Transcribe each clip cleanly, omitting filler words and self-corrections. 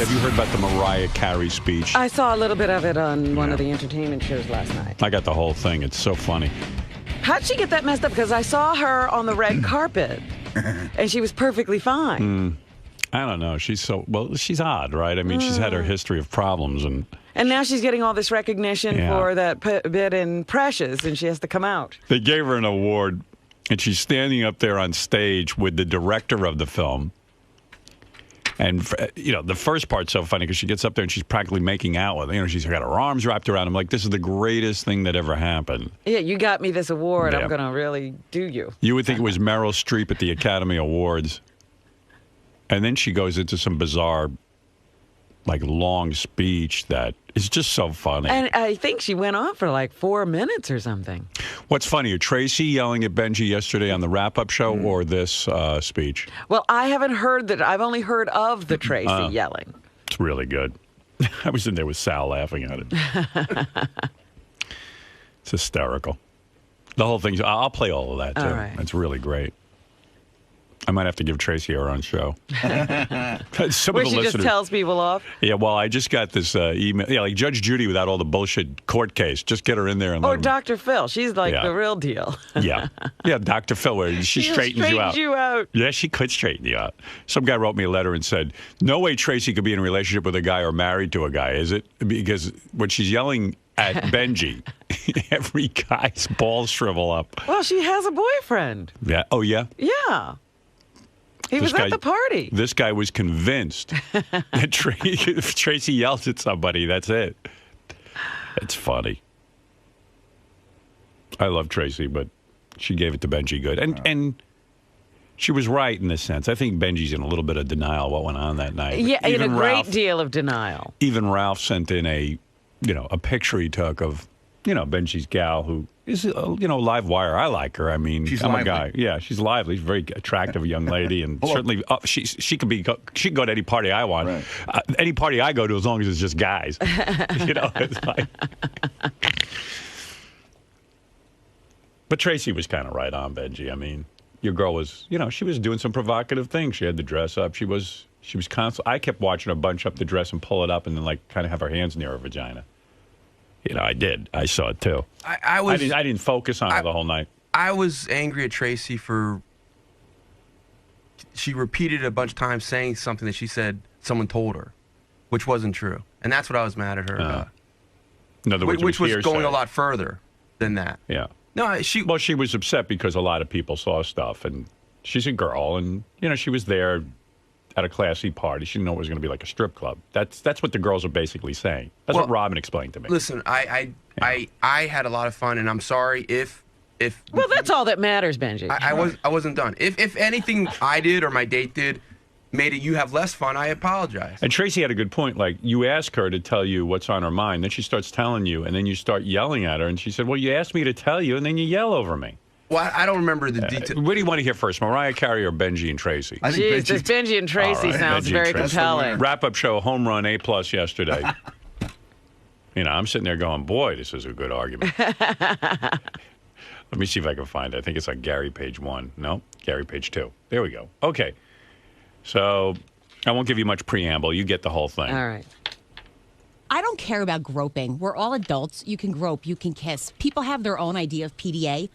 Have you heard about the Mariah Carey speech? I saw a little bit of it on one of the entertainment shows last night. I got the whole thing. It's so funny. How'd she get that messed up? Because I saw her on the red carpet, and she was perfectly fine. I don't know. She's odd, right? I mean, she's had her history of problems. And now she's getting all this recognition for that bit in Precious, and she has to come out. They gave her an award, and she's standing up there on stage with the director of the film. And, the first part's so funny because she gets up there and she's practically making out with her. She's got her arms wrapped around him. Like, this is the greatest thing that ever happened. Yeah, you got me this award. I'm going to really do you. You would think it was Meryl Streep at the Academy Awards. And then she goes into some bizarre, long speech that is just so funny. And I think she went on for 4 minutes or something. What's funnier, Tracy yelling at Benjy yesterday on the wrap-up show or this speech? Well, I haven't heard that. I've only heard of the Tracy yelling. It's really good. I was in there with Sal laughing at it. It's hysterical. The whole thing. I'll play all of that, too. All right. It's really great. I might have to give Tracy her own show. Where she just tells people off? Yeah, well, I just got this email. Yeah, like Judge Judy without all the bullshit court case. Just get her in there. Or Dr. Phil. She's the real deal. Yeah, Dr. Phil, where she straightens you out. Yeah, she could straighten you out. Some guy wrote me a letter and said, no way Tracy could be in a relationship with a guy or married to a guy, is it? Because when she's yelling at Benjy, every guy's balls shrivel up. Well, she has a boyfriend. Yeah. Oh, yeah? Yeah. He was at the party. This guy was convinced that if Tracy yells at somebody, that's it. It's funny. I love Tracy, but she gave it to Benjy good. And she was right in this sense. I think Benji's in a little bit of denial what went on that night. Yeah, in a great deal of denial. Even Ralph sent in a picture he took of, Benji's gal who is, live wire. I like her. I mean, I'm a guy. Yeah, she's lively. She's a very attractive young lady, and certainly she can go to any party I want. Right. Any party I go to, as long as it's just guys. It's like. But Tracy was kind of right on, Benjy. I mean, your girl was, she was doing some provocative things. She had the dress up. She was I kept watching her bunch up the dress and pull it up, and then kind of have her hands near her vagina. I did. I saw it too. I didn't focus on her the whole night. I was angry at Tracy she repeated a bunch of times saying something that she said someone told her, which wasn't true, and that's what I was mad at her about. In other words, which was going a lot further than that. Yeah. No, she was upset because a lot of people saw stuff, and she's a girl, and she was there at a classy party. She didn't know it was going to be like a strip club. That's what the girls are basically saying. That's what Robin explained to me. Listen, I had a lot of fun, and I'm sorry if well, that's all that matters, Benjy. I wasn't done. If anything I did or my date did made it you have less fun, I apologize. And Tracy had a good point. Like, you ask her to tell you what's on her mind, then she starts telling you, and then you start yelling at her, and she said, well, you asked me to tell you, and then you yell over me. Well, I don't remember the details. What do you want to hear first, Mariah Carey or Benjy and Tracy? Jeez, this Benjy and Tracy sounds very compelling. Wrap-up show, home run, A+ yesterday. I'm sitting there going, boy, this is a good argument. Let me see if I can find it. I think it's on Gary page 1. No, Gary page 2. There we go. Okay. So I won't give you much preamble. You get the whole thing. All right. I don't care about groping. We're all adults. You can grope. You can kiss. People have their own idea of PDA.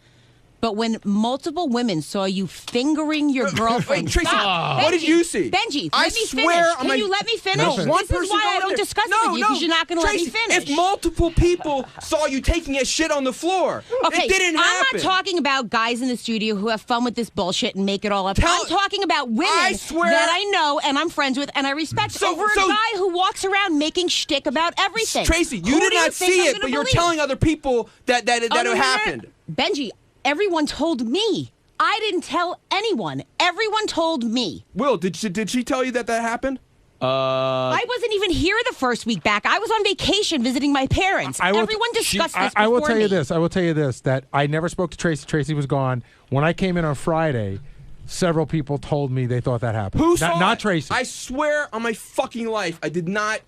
But when multiple women saw you fingering your girlfriend, Wait, Tracy, stop. What did you see? Benjy, I let me swear finish. Can you let me finish? No, one this is why I don't discuss it with you, because you're not going to let me finish. If multiple people saw you taking a shit on the floor, okay, it didn't happen. I'm not talking about guys in the studio who have fun with this bullshit and make it all up. I'm talking about women that I know and I'm friends with and I respect over a guy who walks around making shtick about everything. Tracy, you did not see it, but you're telling other people that it happened. Benjy, everyone told me. I didn't tell anyone. Everyone told me. Will, did she tell you that happened? I wasn't even here the first week back. I was on vacation visiting my parents. Everyone discussed this before I will tell you this. I will tell you this, that I never spoke to Tracy. Tracy was gone. When I came in on Friday, several people told me they thought that happened. Who saw Not it? Tracy. I swear on my fucking life, I did not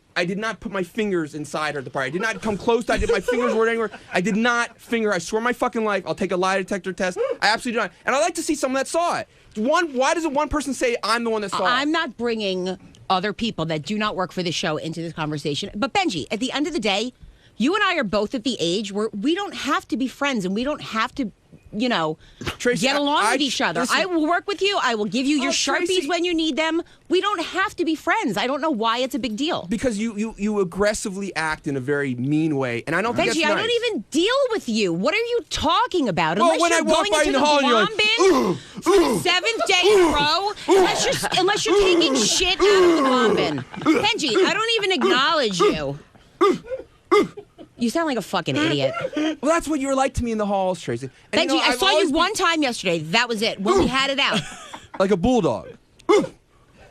put my fingers inside her at the party. I did not come close to my fingers weren't anywhere. I did not finger. I swear on my fucking life, I'll take a lie detector test. I absolutely don't. And I'd like to see someone that saw it. Why doesn't one person say I'm the one that saw it? I'm not bringing other people that do not work for the show into this conversation. But Benjy, at the end of the day, you and I are both at the age where we don't have to be friends and we don't have to, TRACEY, get along with each other. I will work with you. I will give you your Sharpies TRACEY, when you need them. We don't have to be friends. I don't know why it's a big deal. Because you aggressively act in a very mean way, and I don't think Benjy, that's nice. I don't even deal with you. What are you talking about? Well, Unless when you're I walk going by into in the the hall and you're Blom like, bin for the 7th day in a row, unless you're taking shit out of the Blom bin. Benjy, I don't even acknowledge you. You sound like a fucking idiot. Well, that's what you were like to me in the halls, TRACEY. And Benjy, I saw you one time yesterday. That was it. When we had it out. like a bulldog.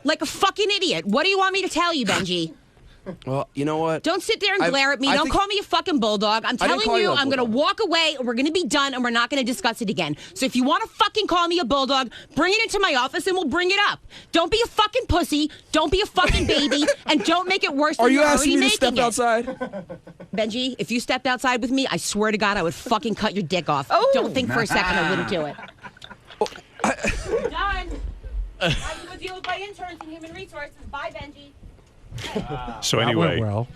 Like a fucking idiot. What do you want me to tell you, Benjy? Well, you know what? Don't sit there and glare at me. Don't call me a fucking bulldog. I'm telling you, I'm going to walk away, and we're going to be done, and we're not going to discuss it again. So if you want to fucking call me a bulldog, bring it into my office, and we'll bring it up. Don't be a fucking pussy. Don't be a fucking baby, and don't make it worse than you're already making it. Are you asking me to step outside? Benjy, if you stepped outside with me, I swear to God, I would fucking cut your dick off. Oh. Don't think for a second I wouldn't do it. Done. I'm going to deal with my interns in human resources. Bye, Benjy. So anyway, whoa.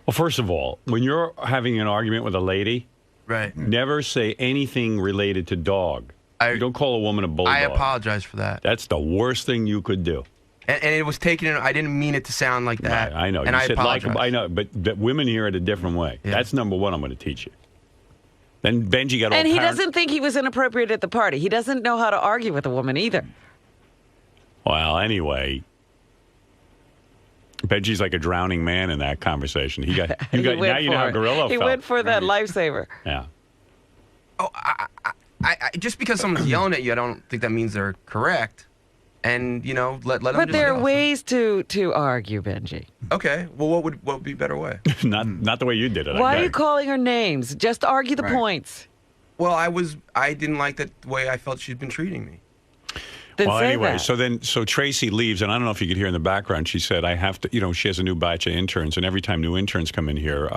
Well, first of all, when you're having an argument with a lady, right, never say anything related to dog. You don't call a woman a bulldog. I apologize for that. That's the worst thing you could do. And it was taken in, I didn't mean it to sound like that. Right, I know. And you I said apologize. I know, but women hear it a different way. Yeah. That's number one I'm going to teach you. Then Benjy got all And he doesn't think he was inappropriate at the party. He doesn't know how to argue with a woman either. Well, anyway, Benjy's like a drowning man in that conversation. Now you know how Gorilla He felt. went for that lifesaver. Yeah. Oh, I just because someone's yelling at you, I don't think that means they're correct. And let them. But there are ways to argue, Benjy. Okay. Well, what would be a better way? not the way you did it. Why are you calling her names? Just argue the points. Well, I didn't like the way I felt she'd been treating me. Then well, say anyway, that. so TRACEY leaves, and I don't know if you could hear in the background, she said, I have to, she has a new batch of interns, and every time new interns come in here,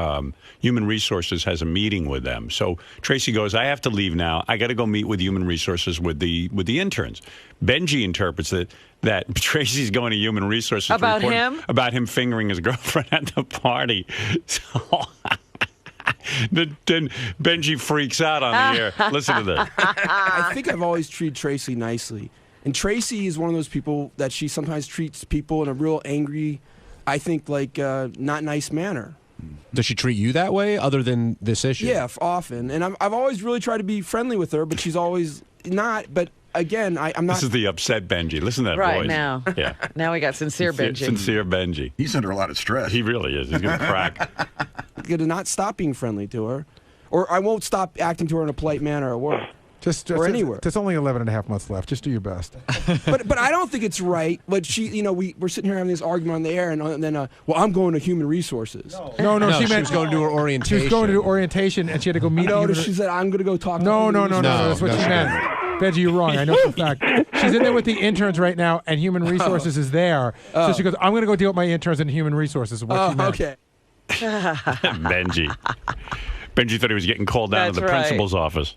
Human Resources has a meeting with them. So TRACEY goes, I have to leave now. I got to go meet with Human Resources with the interns. Benjy interprets that TRACEY's going to Human Resources about him fingering his girlfriend at the party. So then Benjy freaks out on the air. Listen to this. I think I've always treated TRACEY nicely. And TRACEY is one of those people that she sometimes treats people in a real angry, I think, not nice manner. Does she treat you that way other than this issue? Yeah, often. And I've always really tried to be friendly with her, but she's always not. But again, I'm not. This is the upset Benjy. Listen to that right voice. now. Yeah. Now we got sincere Benjy. Sincere Benjy. He's under a lot of stress. He really is. He's going to crack. I'm going to not stop being friendly to her. Or I won't stop acting to her in a polite manner at work. Or anywhere. There's only 11 and a half months left. Just do your best. but I don't think it's right. But she, we're sitting here having this argument on the air, and then, well, I'm going to Human Resources. No, she was going to do her orientation. She was going to do orientation, and she had to go meet. No, she said, I'm going to go talk. No, that's what she meant. Benjy, you're wrong. I know for a fact. She's in there with the interns right now, and Human Resources is there. So she goes, I'm going to go deal with my interns in Human Resources. Is what she meant. Okay. Benjy. Benjy thought he was getting called down to the principal's office.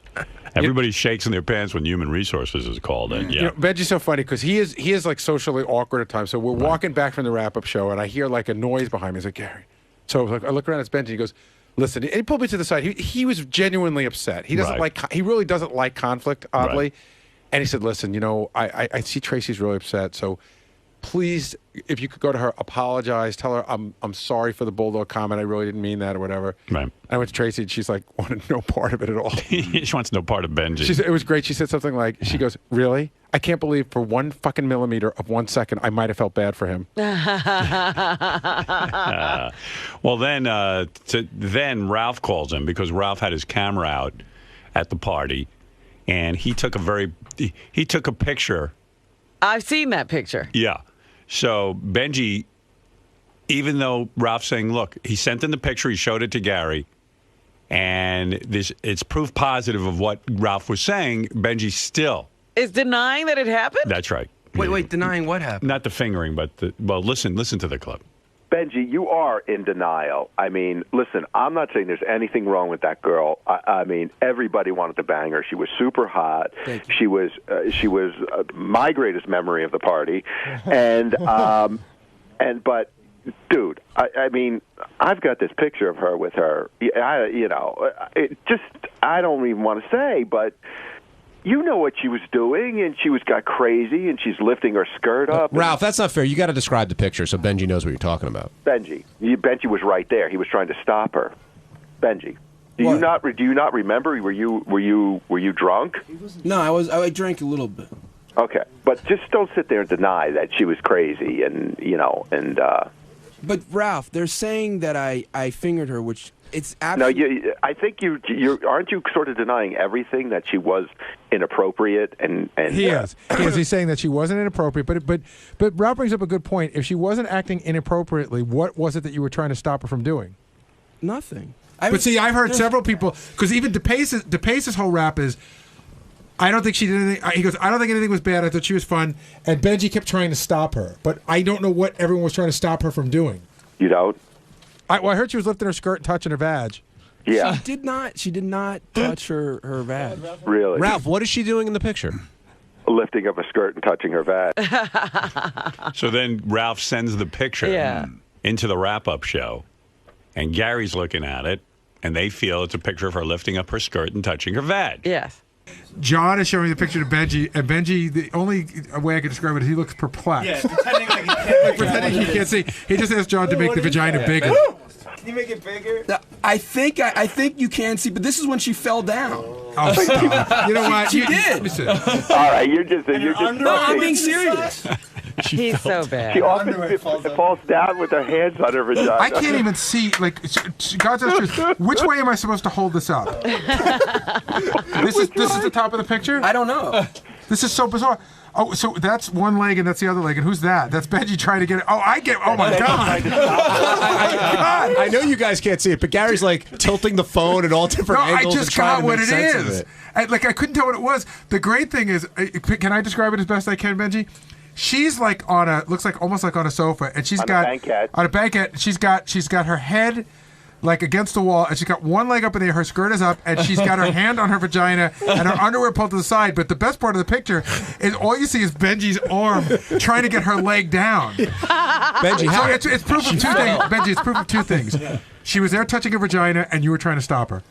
Everybody shakes in their pants when Human Resources is called in. Yeah. Benjy's so funny because he is like socially awkward at times. So we're walking back from the wrap-up show, and I hear like a noise behind me. He's like, Gary. So I look around, it's Benjy. He goes, listen. And he pulled me to the side. He was genuinely upset. He doesn't he really doesn't like conflict, oddly. Right. And he said, listen, I see TRACEY's really upset. So please, if you could go to her, apologize, tell her I'm sorry for the bulldog comment. I really didn't mean that or whatever. Right. I went to TRACEY, and she's like, wanted no part of it at all. She wants no part of Benjy. She said, it was great. She said something like, she goes, really? I can't believe for 1 fucking millimeter of 1 second I might have felt bad for him. Well, then Ralph calls him because Ralph had his camera out at the party, and he took a picture. I've seen that picture. Yeah. So Benjy, even though Ralph's saying, look, he sent in the picture, he showed it to Gary, and it's proof positive of what Ralph was saying, Benjy still is denying that it happened? That's right. Wait, denying what happened? Not the fingering, but listen to the clip. Benjy, you are in denial. I mean, listen, I'm not saying there's anything wrong with that girl. I mean, everybody wanted to bang her. She was super hot. She was my greatest memory of the party, and but. Dude, I mean, I've got this picture of her with her. I don't even want to say, but you know what she was doing, and she got crazy, and she's lifting her skirt up. Ralph, that's not fair. You got to describe the picture so Benjy knows what you're talking about. Benjy was right there. He was trying to stop her. Benjy, do you not remember? Were you drunk? No, I drank a little bit. Okay, but just don't sit there and deny that she was crazy, and. But Ralph, they're saying that I fingered her, which it's absolutely... No, I think you aren't you sort of denying everything, that she was inappropriate and He's saying that she wasn't inappropriate, but Ralph brings up a good point. If she wasn't acting inappropriately, what was it that you were trying to stop her from doing? Nothing. But see, I've heard several people, because even DePace's whole rap is, I don't think she did anything. He goes, I don't think anything was bad. I thought she was fun. And Benjy kept trying to stop her. But I don't know what everyone was trying to stop her from doing. You don't? I heard she was lifting her skirt and touching her vag. Yeah. She did not touch her vag. Really? Ralph, what is she doing in the picture? Lifting up a skirt and touching her vag. So then Ralph sends the picture into the wrap-up show, and Gary's looking at it, and they feel it's a picture of her lifting up her skirt and touching her vag. Yes. John is showing the picture to Benjy, and Benjy, the only way I can describe it is he looks perplexed. Yeah, pretending like he can't. Pretending he can't see. He just asked John to make the vagina bigger. Can you make it bigger? I think you can see, but this is when she fell down. Oh, stop. You know what? She did. Listen. All right, you're just No, I'm being serious. He's so bad. She often falls down with her hands on her vagina. I can't even see, like, God's honest truth, which way am I supposed to hold this up? This is the top of the picture? I don't know. This is so bizarre. Oh, so that's one leg and that's the other leg, and who's that? That's Benjy trying to get it. Oh, oh my God. I know you guys can't see it, but Gary's like tilting the phone at all different angles. I just got what it is. I couldn't tell what it was. The great thing is, can I describe it as best I can, Benjy? She's like looks like almost like on a sofa, and she's got on a banquette. She's got her head like against the wall, and she's got one leg up in the air. Her skirt is up, and she's got her hand on her vagina, and her underwear pulled to the side. But the best part of the picture is all you see is Benjy's arm trying to get her leg down. Benjy, so it's proof of two things. Benjy, it's proof of two things. She was there touching her vagina, and you were trying to stop her.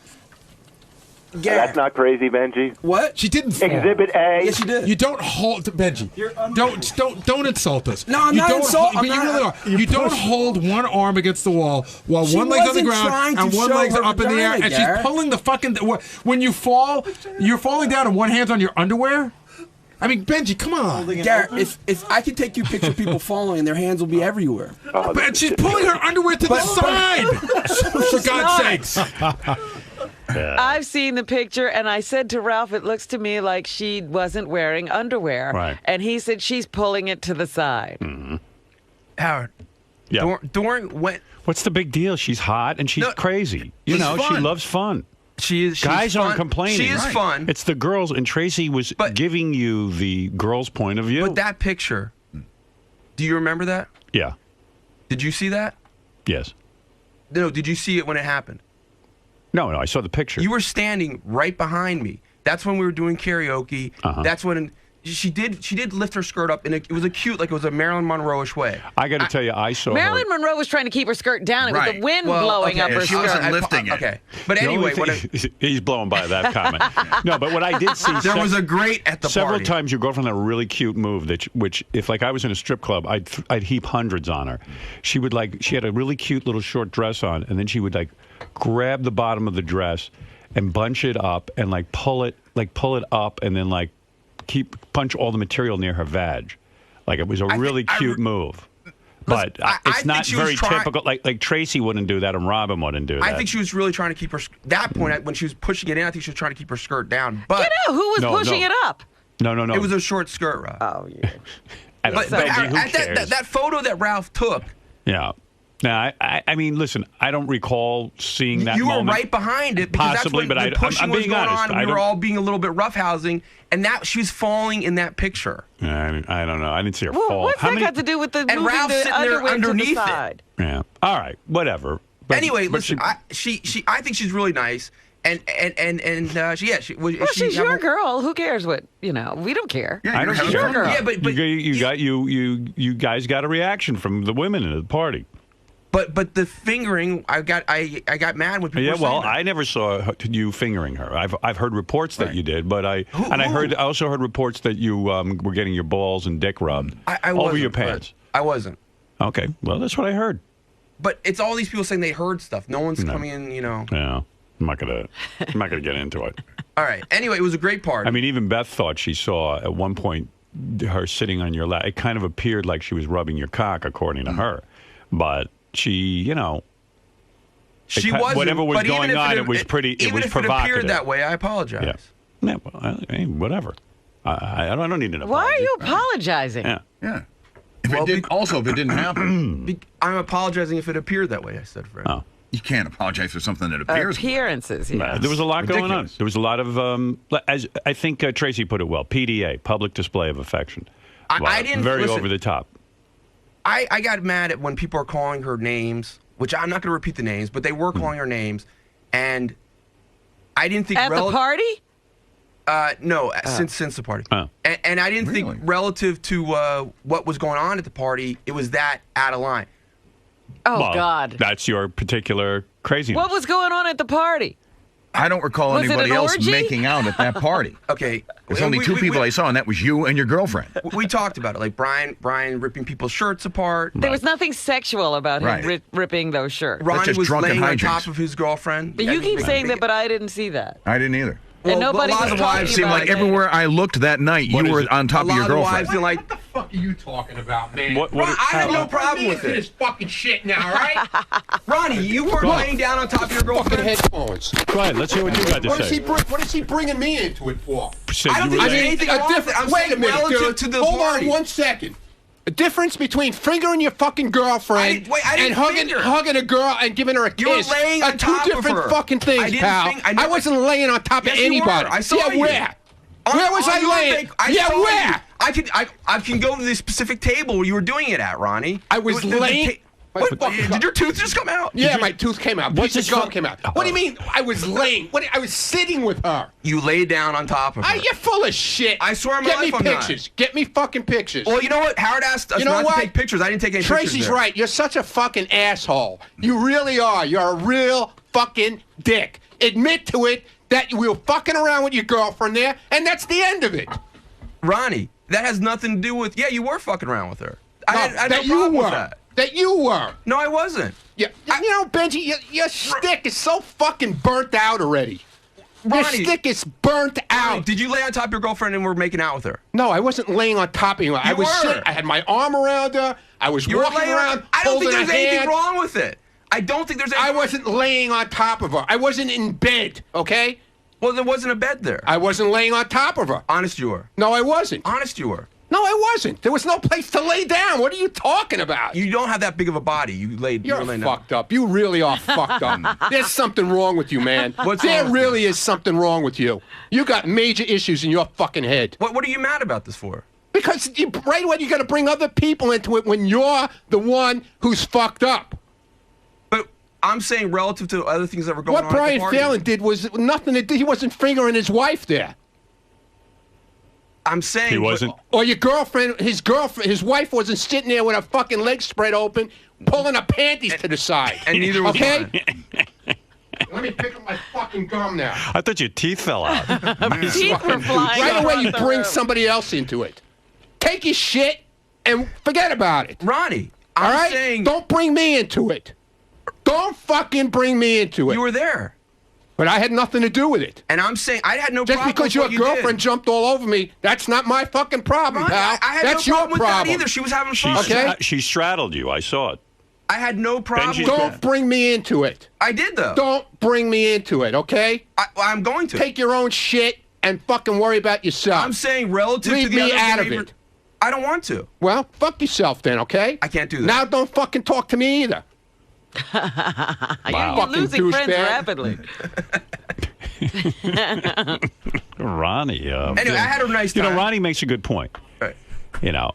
That's not crazy, Benjy. What? She didn't fall. Exhibit A. Yes, she did. You don't hold Benjy. Don't insult us. No, I'm not insulting. You really are. You don't hold one arm against the wall while one leg's on the ground and one leg's up in the air, and she's pulling the fucking. When you fall, you're falling down and one hand's on your underwear. I mean, Benjy, come on. Garrett, if I can take you picture of people falling and their hands will be everywhere. But she's pulling her underwear to the side. For God's sakes. I've seen the picture, and I said to Ralph, it looks to me like she wasn't wearing underwear. Right. And he said she's pulling it to the side. Mm-hmm. Howard. Yeah. During when? What's the big deal? She's hot and she's crazy. You know, fun. she loves fun. She's Guys fun. aren't complaining. She is fun. It's the girls, and Tracy was giving you the girls' point of view. But that picture, do you remember that? Yeah. Did you see that? Yes. No, did you see it when it happened? No, I saw the picture. You were standing right behind me. That's when we were doing karaoke. That's when she did lift her skirt up, and it was a cute, like it was a Marilyn Monroe-ish way. I got to tell you, I saw Marilyn Monroe was trying to keep her skirt down. It was the wind blowing up her she skirt. wasn't lifting it. Okay, but anyway, he's blown by that comment. No, but what I did see, there was a great at the several party. times your girlfriend had a really cute move which if like I was in a strip club, I'd heap hundreds on her. She had a really cute little short dress on, and then she would like grab the bottom of the dress and bunch it up and like pull it up and then like punch all the material near her vag. Like it was a really cute move. But it's not very typical. Like Tracy wouldn't do that and Robin wouldn't do that. I think she was really trying to keep her that point when she was pushing it in. I think she was trying to keep her skirt down. But Get out! Who was pushing it up? No. It was a short skirt, Rob. Oh yeah. But that photo that Ralph took. Yeah. Now, I mean, listen, I don't recall seeing that moment. You were right behind it because Possibly, that's when but the pushing was being going honest. on. We were all being a little bit roughhousing, and that she was falling in that picture. I don't know. I didn't see her fall. What's that got to do with the and moving Ralph the sitting there underwear underneath to the side? Yeah. All right. Whatever. Anyway, listen. I think she's really nice. And she's your girl. Who cares what, we don't care. Yeah, she's your girl. Yeah, but you guys got a reaction from the women at the party. But the fingering, I got mad when people were saying that. I never saw you fingering her. I've heard reports that you did, but I also heard reports that you were getting your balls and dick rubbed over your pants. I wasn't. Okay, well that's what I heard. But it's all these people saying they heard stuff. No one's coming in, Yeah. I'm not gonna get into it. All right. Anyway, it was a great party. I mean, even Beth thought she saw at one point her sitting on your lap. It kind of appeared like she was rubbing your cock, according to her. But she, she wasn't. Whatever was going on, it was pretty. It was provocative. Even if it appeared that way, I apologize. Yeah. Well, whatever. I don't need an apology. Why are you apologizing? Yeah. If it didn't happen. I'm apologizing if it appeared that way. I said, Fred. Oh. You can't apologize for something that appears. Appearances, yeah. There was a lot going on. There was a lot of, as I think Tracy put it well, PDA, public display of affection. I didn't. Very listen, over the top. I got mad at when people are calling her names, which I'm not going to repeat the names, but they were calling her names, and I didn't think at the party. No, since the party, and I didn't think relative to what was going on at the party, it was that out of line. Oh, God. That's your particular craziness. What was going on at the party? I don't recall anybody else making out at that party. Okay. There's only two people I saw, and that was you and your girlfriend. We talked about it, like Brian ripping people's shirts apart. There was nothing sexual about him ripping those shirts. Ronnie was laying on top of his girlfriend. But you keep saying that, but I didn't see that. I didn't either. And nobody was talking about it. It seemed like everywhere I looked that night, you were on top of your girlfriend. What the fuck are you talking about, man? I have no problem with it. This fucking shit now, all right? Ronnie, you weren't laying down on top of your girlfriend. Fucking headphones. Go ahead, let's hear what you got to say. What is he bringing me into it for? I don't think there's anything wrong with it. I'm saying relative to the Hold party. on 1 second. The difference between fingering your fucking girlfriend and hugging a girl and giving her a kiss you were laying on top two different of her. fucking things, pal. I wasn't laying on top of anybody. I saw you. Where? Where was I laying? Where? I can go to the specific table where you were doing it at, Ronnie. I was laying. Did your tooth just come out? Yeah, my tooth came out. What's the gum came out? What do you mean? I was laying. I was sitting with her. You lay down on top of her. You're full of shit. I swear on my life I'm not. Get me pictures. Get me fucking pictures. Well, you know what? Howard asked us not to take pictures. I didn't take any pictures. Tracy's right. You're such a fucking asshole. You really are. You're a real fucking dick. Admit to it that you were fucking around with your girlfriend there, and that's the end of it. Ronnie, that has nothing to do with. Yeah, you were fucking around with her. I had no you problem were. with that. That you were. No, I wasn't. Yeah, Benjy, your stick is so fucking burnt out already. Ronnie, your stick is burnt out. Ronnie, did you lay on top of your girlfriend and were making out with her? No, I wasn't laying on top of her. I was sitting. I had my arm around her. I was walking around. I don't think there's anything wrong with it. I don't think there's anything. I wasn't laying on top of her. I wasn't in bed. Okay. Well, there wasn't a bed there. I wasn't laying on top of her. Honest, you were. No, I wasn't. Honest, you were. No, I wasn't. There was no place to lay down. What are you talking about? You don't have that big of a body. You're fucked up. You really are fucked up. There's something wrong with you, man. There really is something wrong with you. You got major issues in your fucking head. What are you mad about this for? Because right away you got to bring other people into it when you're the one who's fucked up. But I'm saying relative to other things that were going on at the party. What Brian Phelan did was nothing to do. He wasn't fingering his wife there. I'm saying he wasn't. Or your girlfriend, his wife wasn't sitting there with her fucking legs spread open, pulling her panties to the side. And neither was mine. Let me pick up my fucking gum now. I thought your teeth fell out. My teeth were flying. Right away, you bring somebody else into it. Take your shit and forget about it. Ronnie, I'm saying... Don't bring me into it. Don't fucking bring me into it. You were there. But I had nothing to do with it. And I'm saying I had no problem with Just because your girlfriend jumped all over me, that's not my fucking problem, pal. I had that's no your problem with that either. She was having fun. Okay? She straddled you. I saw it. I had no problem with Don't bring me into it. I did, though. Don't bring me into it, okay? I'm going to. Take your own shit and fucking worry about yourself. I'm saying relative Leave to the me other out behavior, of it. I don't want to. Well, fuck yourself then, okay? I can't do that. Now don't fucking talk to me either. You're losing friends rapidly. Ronnie. Anyway, I had a nice time. You know, Ronnie makes a good point. Right. You know,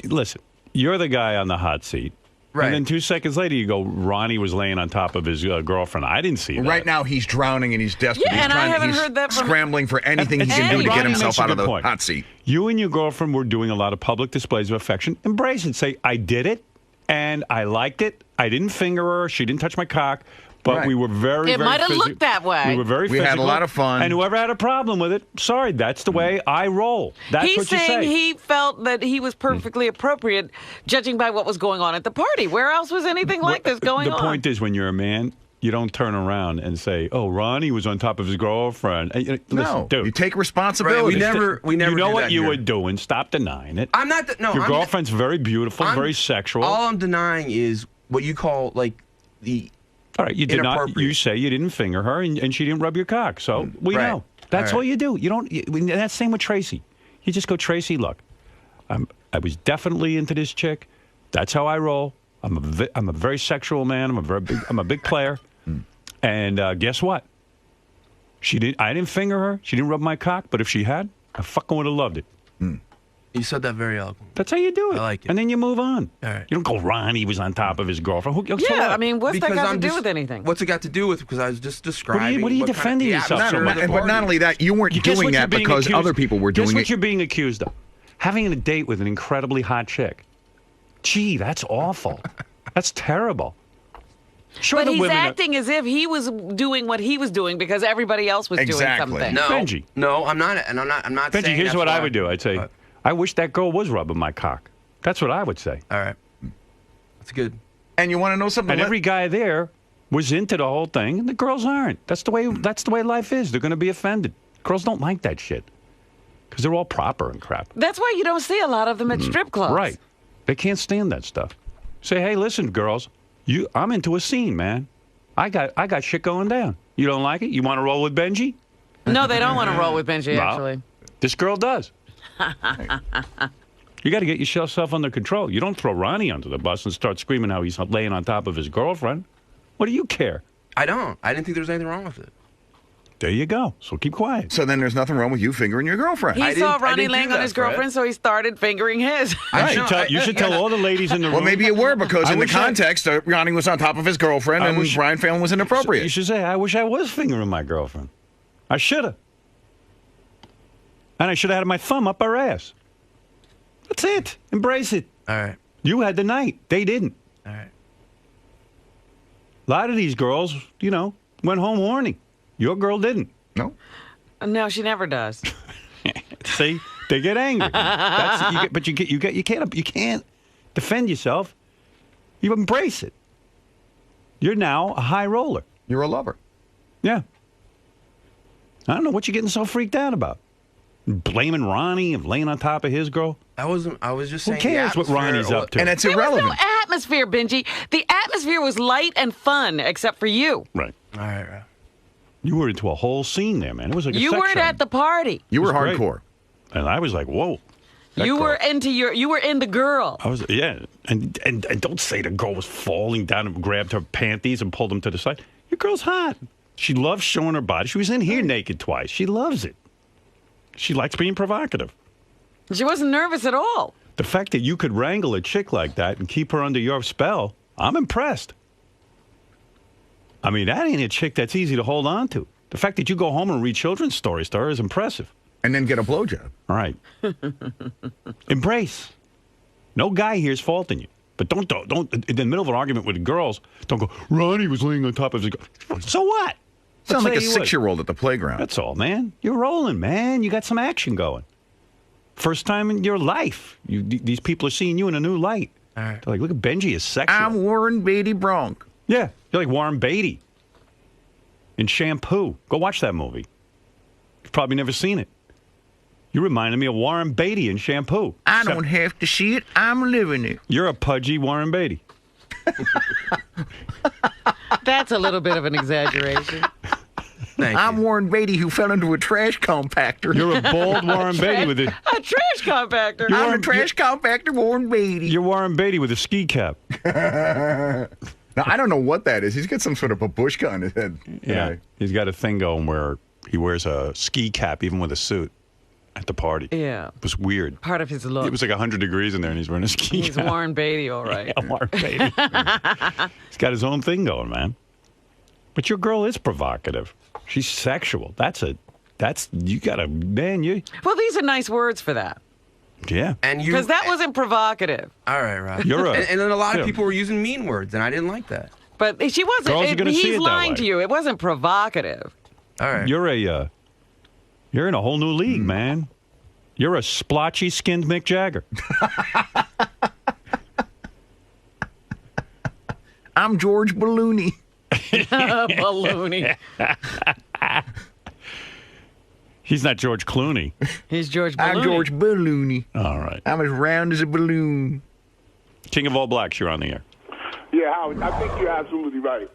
listen, you're the guy on the hot seat. Right. And then 2 seconds later, you go, Ronnie was laying on top of his girlfriend. I didn't see that. Right now, he's drowning and he's desperate. Yeah, he's and I haven't heard that from... scrambling for anything he can do to get himself out of the hot seat. You and your girlfriend were doing a lot of public displays of affection. Embrace it. Say, I did it, and I liked it. I didn't finger her. She didn't touch my cock. But we were very, It might have looked that way. We were very physical. We had a lot of fun. And whoever had a problem with it, sorry, that's the way I roll. That's He's what you say. saying he felt that he was perfectly appropriate, judging by what was going on at the party. Where else was anything like this going on? The point is, when you're a man, you don't turn around and say, "Oh, Ronnie was on top of his girlfriend." Listen, No, dude, you take responsibility. Right, we never You know do what that you here. were doing. Stop denying it. I'm not. Your girlfriend's very beautiful, very sexual. All I'm denying is what you call like the. All right, you did not. You say you didn't finger her, and she didn't rub your cock. So we know. That's all you do. You don't. That's same with Tracy. You just go, Tracy. Look, I was definitely into this chick. That's how I roll. I'm a very sexual man. I'm a big player. And guess what? I didn't finger her. She didn't rub my cock. But if she had, I fucking would have loved it. You said that very eloquently. That's how you do it. I like it. And then you move on. All right. You don't go, Ronnie was on top of his girlfriend. Yeah, I mean, what's that Because got I'm to do just- with anything? What's it got to do with? Because I was just describing. What are you what kind of defending the yourself? atmosphere of the But not party. only that, you weren't Guess doing what you're that being because accused- other people were doing Guess what it. you're being accused of? Having a date with an incredibly hot chick. Gee, that's awful. That's terrible. Sure, But the he's women acting as if he was doing what he was doing because everybody else was doing something. No, Benjy. No, I'm not. And I'm not. Benjy, saying here's that's what I why. would do. I'd say, What? I wish that girl was rubbing my cock. That's what I would say. All right, that's good. And you want to know something? And every guy there was into the whole thing, and the girls aren't. That's the way life is. They're going to be offended. Girls don't like that shit because they're all proper and crap. That's why you don't see a lot of them at strip clubs. Right. They can't stand that stuff. Say, hey, listen, girls, I'm into a scene, man. I got shit going down. You don't like it? You want to roll with Benjy? No, they don't want to roll with Benjy, No. actually. This girl does. You got to get yourself under control. You don't throw Ronnie under the bus and start screaming how he's laying on top of his girlfriend. What do you care? I don't. I didn't think there was anything wrong with it. There you go. So keep quiet. So then there's nothing wrong with you fingering your girlfriend. He saw I Ronnie didn't laying do on that, his Fred. girlfriend, so he started fingering his. You should tell all the ladies in the room. Well, maybe it were because I in the wish I- context, Ronnie was on top of his girlfriend and Brian Phelan was inappropriate. You should say, I wish I was fingering my girlfriend. I should have. And I should have had my thumb up her ass. That's it. Embrace it. All right. You had the night. They didn't. All right. A lot of these girls, went home horny. Your girl didn't. No. No, she never does. See, they get angry. But you can't defend yourself. You embrace it. You're now a high roller. You're a lover. Yeah. I don't know what you're getting so freaked out about. Blaming Ronnie and laying on top of his girl. I was just Who saying. cares what Ronnie's up to? And it's There was irrelevant. no atmosphere, Benjy. The atmosphere was light and fun, except for you. Right. All right. You were into a whole scene there, man. It was like a You sex weren't show. at the party. You were It was great. hardcore. And I was like, whoa. that You girl. were into girl. I was, yeah. And don't say the girl was falling down and grabbed her panties and pulled them to the side. Your girl's hot. She loves showing her body. She was in here naked twice. She loves it. She likes being provocative. She wasn't nervous at all. The fact that you could wrangle a chick like that and keep her under your spell, I'm impressed. I mean, that ain't a chick that's easy to hold on to. The fact that you go home and read children's stories to her is impressive. And then get a blowjob. All right. Embrace. No guy here is faulting you. But don't, in the middle of an argument with the girls, don't go, Ronnie was laying on top of his girl. So what? Sound like a Let's say he was. 6-year-old at the playground. That's all, man. You're rolling, man. You got some action going. First time in your life. These people are seeing you in a new light. All right. They're like, look at Benjy, is sexual. I'm Warren Beatty Bronk. Yeah, you're like Warren Beatty in Shampoo. Go watch that movie. You've probably never seen it. You reminded me of Warren Beatty in Shampoo. I don't have to see it. I'm living it. You're a pudgy Warren Beatty. That's a little bit of an exaggeration. I'm Warren Beatty who fell into a trash compactor. You're a bald Warren Beatty with a... A trash compactor. I'm a trash compactor Warren Beatty. You're Warren Beatty with a ski cap. Now, I don't know what that is. He's got some sort of babushka on his head. Yeah. He's got a thing going where he wears a ski cap even with a suit at the party. Yeah. It was weird. Part of his look. It was like 100 degrees in there, and he's wearing a ski He's cap. Warren Beatty, all right. Yeah, Warren Beatty. He's got his own thing going, man. But your girl is provocative. She's sexual. You got to, man, you. Well, these are nice words for that. Yeah. Because that wasn't provocative. All right, Rob. And then a lot of people were using mean words, and I didn't like that. But she wasn't. Girls are gonna see he's it that lying way. to you. It wasn't provocative. All right. You're in a whole new league, man. You're a splotchy skinned Mick Jagger. I'm George Ballooney. Ballooney. He's not George Clooney. He's George Ballooney. I'm George Ballooney. All right. I'm as round as a balloon. King of all blacks, you're on the air. Yeah, Howard, I think you're absolutely right.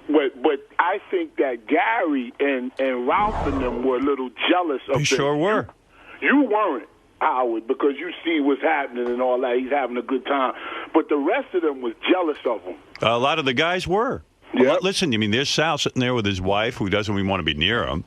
But I think that Gary and Ralph and them were a little jealous of They sure were. You weren't, Howard, because you see what's happening and all that. He's having a good time. But the rest of them was jealous of him. A lot of the guys were. Yeah. Listen, I mean, there's Sal sitting there with his wife who doesn't even want to be near him.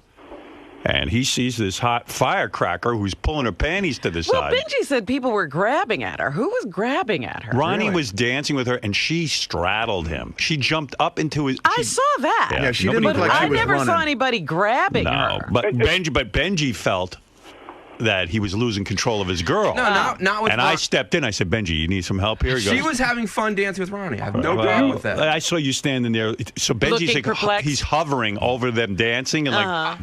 And he sees this hot firecracker who's pulling her panties to the side. Well, Benjy said people were grabbing at her. Who was grabbing at her? Ronnie was dancing with her, and she straddled him. She jumped up into his... I saw that. Yeah, she didn't look like she was I never saw running. anybody grabbing her. No, but Benjy felt that he was losing control of his girl. No, not with And I stepped in. I said, Benjy, you need some help here? He She goes, was having fun dancing with Ronnie. I have no problem with that. I saw you standing there. So Benjy's Looking perplexed. he's hovering over them dancing, and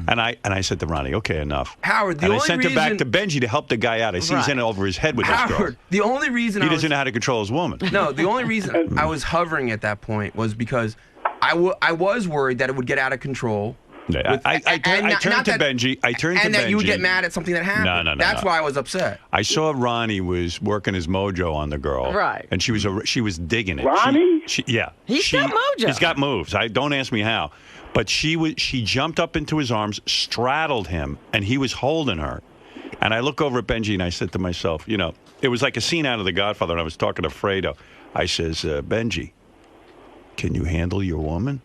and I said to Ronnie, okay, enough. Howard, the and only I sent reason... her back to Benjy to help the guy out. I see he's in over his head with this girl. Howard, the only reason He doesn't know how to control his woman. No, the only reason I was hovering at that point was because I was worried that it would get out of control. I turned to Benjy. And that you would get mad at something that happened. No. That's why I was upset. I saw Ronnie was working his mojo on the girl. Right. And she was digging it. Ronnie? He's got mojo. He's got moves. Don't ask me how. But she jumped up into his arms, straddled him, and he was holding her. And I look over at Benjy and I said to myself, it was like a scene out of The Godfather, and I was talking to Fredo. I says, Benjy, can you handle your woman?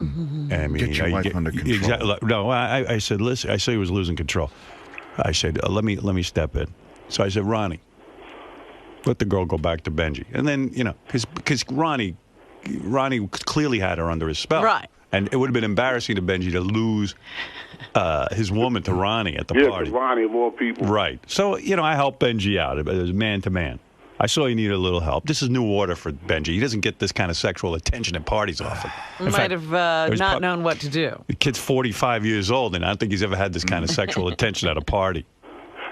I mean, Get your wife under control. Exactly. No, I said, listen, I saw he was losing control. I said, let me step in. So I said, Ronnie, let the girl go back to Benjy. And then, because Ronnie clearly had her under his spell. Right. And it would have been embarrassing to Benjy to lose his woman to Ronnie at the party. Yeah, Ronnie of all people. Right. So, I helped Benjy out as man to man. I saw he needed a little help. This is new order for Benjy. He doesn't get this kind of sexual attention at parties often. Might have not known what to do. The kid's 45 years old, and I don't think he's ever had this kind of sexual attention at a party.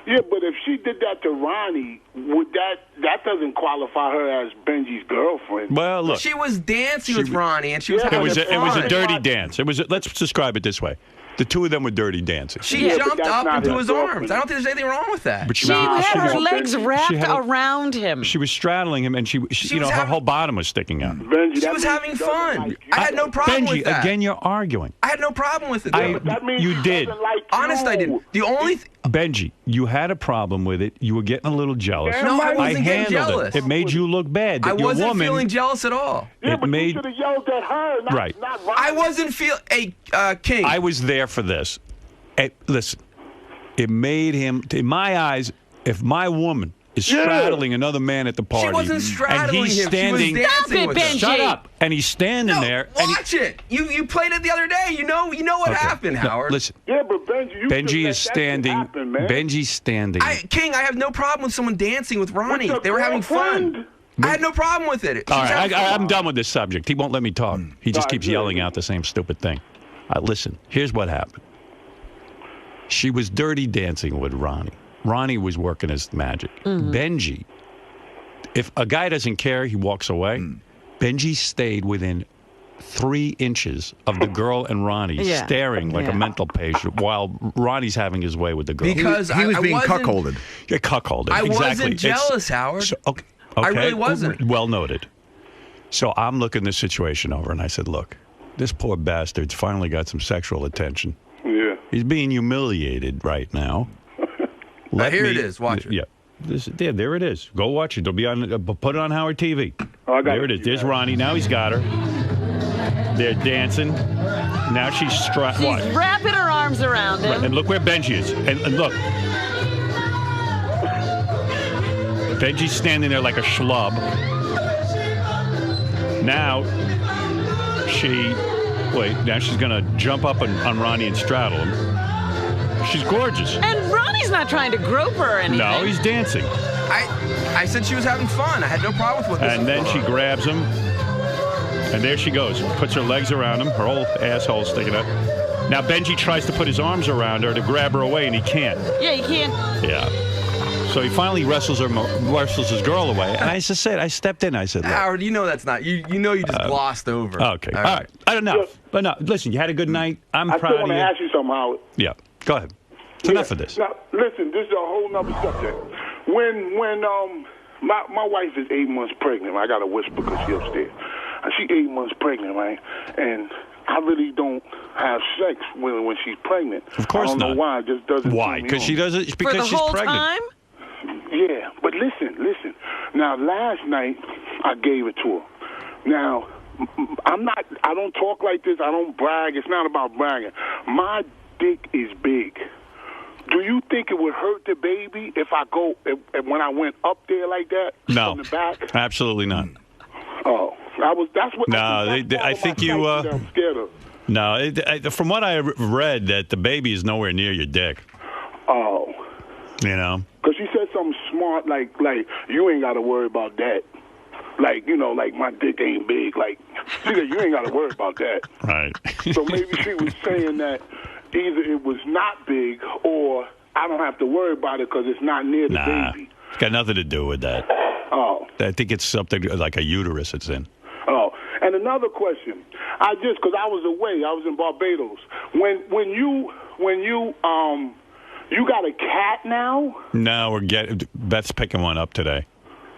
Yeah, but if she did that to Ronnie, would that doesn't qualify her as Benji's girlfriend? Well, look. She was dancing with Ronnie, and she was having fun. It was a dirty dance. Let's describe it this way. The two of them were dirty dancing. She jumped up into his arms. I don't think there's anything wrong with that. But She had her legs wrapped around him. She was straddling him, and she her whole bottom was sticking out. Benjy, she was having fun. I had no problem with that. Benjy, again, you're arguing. I had no problem with it. You did. Honest, I didn't. The only... Benjy, you had a problem with it. You were getting a little jealous. No, I wasn't getting jealous. It made you look bad. I wasn't your woman, feeling jealous at all. Yeah, but you should have yelled at her, not Ronnie. I wasn't feeling... Hey, King. I was there for this. Hey, listen, it made him, in my eyes, if my woman is straddling another man at the party, she wasn't straddling and he's him. standing, She was dancing with him. Shut up. And he's standing there. Watch it. You played it the other day. You know what happened, Howard. Listen. Yeah, but Benjy is standing. Benjy's standing. King, I have no problem with someone dancing with Ronnie. They were having fun. I had no problem with it. All right, I'm done with this subject. He won't let me talk. He just keeps yelling out the same stupid thing. Listen, here's what happened. She was dirty dancing with Ronnie. Ronnie was working his magic. Benjy, if a guy doesn't care, he walks away. Benjy stayed within 3 inches of the girl and Ronnie, staring like a mental patient while Ronnie's having his way with the girl. Because he was being cuckolded. Yeah, cuckolded. I exactly. wasn't jealous, Howard. Okay. I really wasn't. Well noted. So I'm looking this situation over, and I said, look, this poor bastard's finally got some sexual attention. Yeah. He's being humiliated right now. Here it is. Watch it. Yeah. There it is. Go watch it. It'll be on. Put it on Howard TV. Oh, there it is. There's Ronnie. Now he's got her. They're dancing. Now she's She's wrapping her arms around him. Right. And look where Benjy is. And look. Benjy's standing there like a schlub. Now she's going to jump up on Ronnie and straddle him. She's gorgeous. And Ronnie's not trying to grope her or anything. No, he's dancing. I said she was having fun. I had no problem with what this And then she grabs him. And there she goes. Puts her legs around him. Her whole asshole sticking up. Now Benjy tries to put his arms around her to grab her away, and he can't. Yeah, he can't. Yeah. So he finally wrestles his girl away. And I just said, I stepped in. I said, look. Howard, you know that's not. You know you just glossed over. Okay. All right. I don't know. But no, listen, you had a good night. I'm proud of you. I still want to ask you something, Howard. Yeah. Go ahead. It's enough of this. Now, listen, this is a whole nother subject. When my wife is 8 months pregnant, I got to whisper because she's upstairs. She's 8 months pregnant, right? And I really don't have sex when she's pregnant. Of course not. I don't know why. It just doesn't. Why? Because she does it. Because she's pregnant. Time? Yeah, but listen. Now, last night I gave it to her. Now, I don't talk like this. I don't brag. It's not about bragging. My dick is big. Do you think it would hurt the baby if when I went up there like that? No. From the back? Absolutely not. Oh, that's what. No, I think you. I'm scared of. No, from what I read, that the baby is nowhere near your dick. Oh. You know. Because she said something smart, like you ain't got to worry about that. Like my dick ain't big. Like she said, you ain't got to worry about that. Right. So maybe she was saying that either it was not big or I don't have to worry about it because it's not near the baby. It's got nothing to do with that. Oh. I think it's something like a uterus it's in. Oh, and another question. Because I was away. I was in Barbados. When you got a cat now? No, Beth's picking one up today.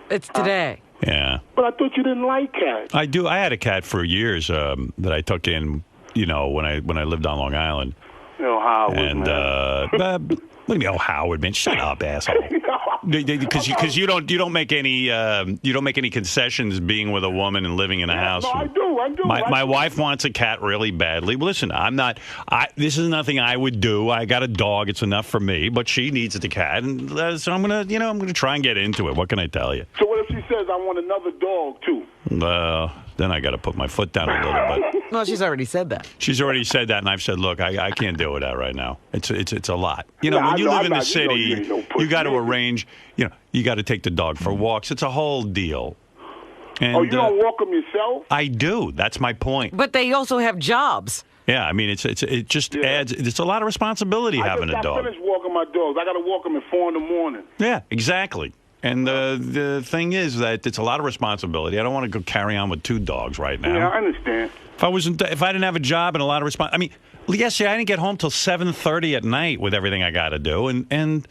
It's today. Yeah. But I thought you didn't like cats. I do. I had a cat for years that I took in, when I lived on Long Island. Howard, and, man. What do you mean, Howard, man? Shut up, asshole. Because you don't make any concessions being with a woman and living in a house. No, I do. My wife wants a cat really badly. Listen, this is nothing I would do. I got a dog. It's enough for me. But she needs the cat, and so I'm gonna try and get into it. What can I tell you? So what if she says I want another dog too? Then I got to put my foot down a little bit. Well, she's already said that. She's already said that, and I've said, look, I can't deal with that right now. It's a lot. When you live in the city, you got to arrange. You got to take the dog for walks. It's a whole deal. And, you don't walk them yourself? I do. That's my point. But they also have jobs. Yeah, I mean, it just adds. It's a lot of responsibility having a dog. I finished walking my dogs. I got to walk them at 4 a.m. Yeah, exactly. And the thing is that it's a lot of responsibility. I don't want to go carry on with 2 dogs right now. Yeah, I understand. If I didn't have a job and a lot of I mean, yesterday I didn't get home till 7:30 at night with everything I got to do, and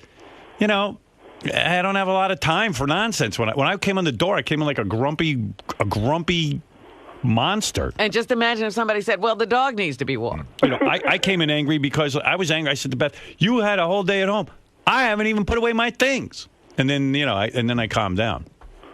I don't have a lot of time for nonsense. When I came in the door, I came in like a grumpy monster. And just imagine if somebody said, "Well, the dog needs to be walked." I came in angry because I was angry. I said to Beth, "You had a whole day at home. I haven't even put away my things." And then I calmed down.